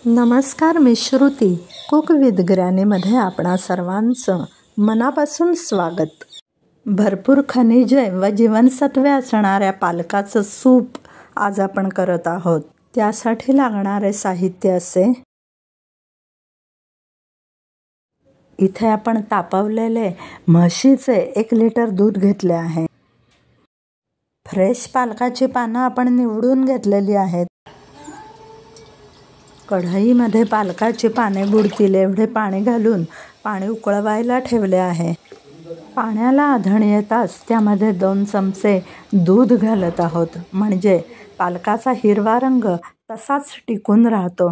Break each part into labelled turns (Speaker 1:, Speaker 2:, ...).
Speaker 1: नमस्कार, मी Shruti. Cook with ग्रॅनीमध्ये आपणा सर्वांचं मनापासून स्वागत. भरपूर खनिजे व जीवनसत्वे असणाऱ्या पालकाचं सूप आज आपण करत आहोत. त्यासाठी लागणारे साहित्य असे. इथे आपण तापवलेले म्हशीचे 1 लिटर दूध घेतले आहे. फ्रेश पालकाची पानं आपण निवडून घेतलेली आहेत. कढईमध्ये पालकाची पाने बुडतील एवढे पाणी घालून पाणी उकळवायला ठेवले आहे. पाण्याला आधण येताच त्यामध्ये 2 चमचे दूध घालत आहोत, म्हणजे पालकाचा हिरवा रंग तसाच टिकून राहतो.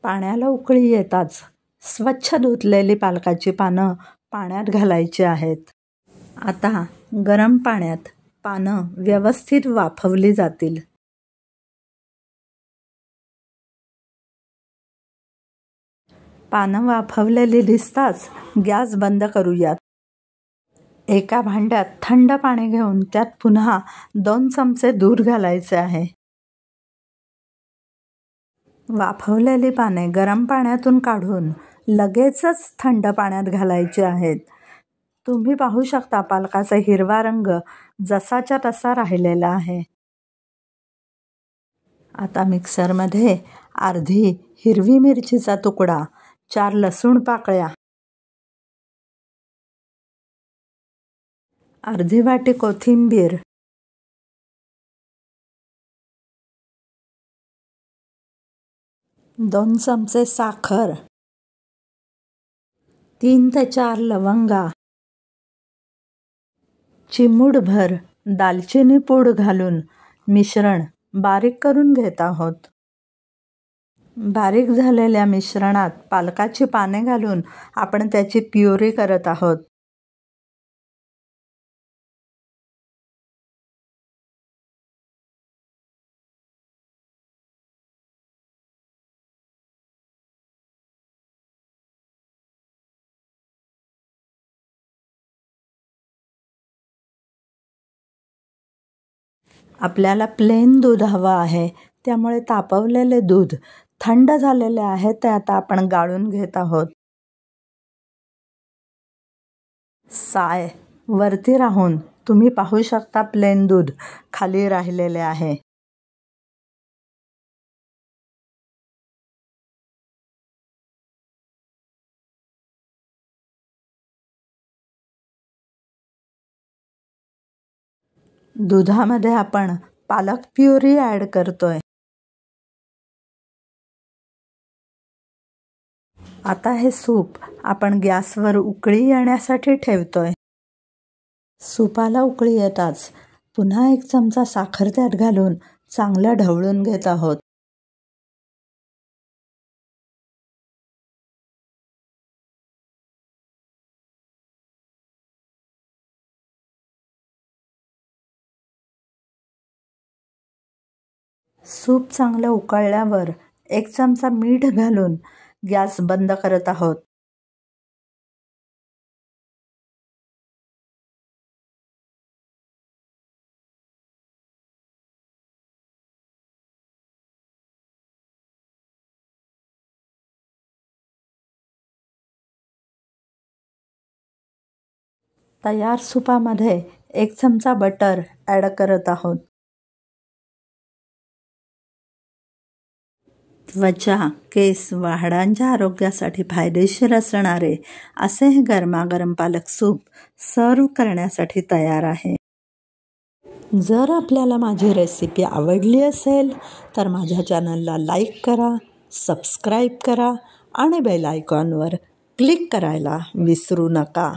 Speaker 1: पाण्याला उकळी येताच स्वच्छ धुतलेली पालकाची पानं पाण्यात घालायची आहेत. आता गरम पाण्यात पानं व्यवस्थित वाफवली जातील. पानं वाफवलेली दिसताच गॅस बंद करूयात. एका भांड्यात थंड पाणी घेऊन त्यात पुन्हा 2 चमचे दूध घालायचे आहे. वाफवलेली पाने गरम पाण्यातून काढून लगेचच थंड पाण्यात घालायची आहेत. तुम्ही पाहू शकता पालकाचा हिरवा रंग जसाच्या तसा राहिलेला आहे. आता मिक्सरमध्ये अर्धी हिरवी मिरचीचा तुकडा, 4 लसूण पाकळ्या, अर्धी वाटी कोथिंबीर, 2 चमचे साखर, 3 ते 4 लवंगा, चिमूटभर दालचिनी पूड घालून मिश्रण बारीक करून घेत आहोत. बारीक झालेल्या मिश्रणात पालकाची पाने घालून आपण त्याची प्युरी करत आहोत. आपल्याला प्लेन दूध हवं आहे, त्यामुळे तापवलेले दूध थंड झालेले आहे ते आता आपण गाळून घेत आहोत. साय वरती राहून तुम्ही पाहू शकता प्लेन दूध खाली राहिलेले आहे. दुधामध्ये आपण पालक प्युरी ॲड करतोय. आता हे सूप आपण गॅसवर उकळी येण्यासाठी ठेवतोय. सूपाला उकळी येताच पुन्हा 1 चमचा साखर त्यात घालून चांगलं ढवळून घेत आहोत. सूप चांगलं उकळल्यावर 1 चमचा मीठ घालून गॅस बंद करत आहोत. तयार सूपामध्ये 1 चमचा बटर ॲड करत आहोत. त्वचा, केस व हाडांच्या आरोग्यासाठी फायदेशीर असणारे असे हे गरमागरम पालक सूप सर्व करण्यासाठी तयार आहे. जर आपल्याला माझी रेसिपी आवडली असेल तर माझ्या चॅनलला लाईक करा, सबस्क्राईब करा आणि बेल आयकॉनवर क्लिक करायला विसरू नका.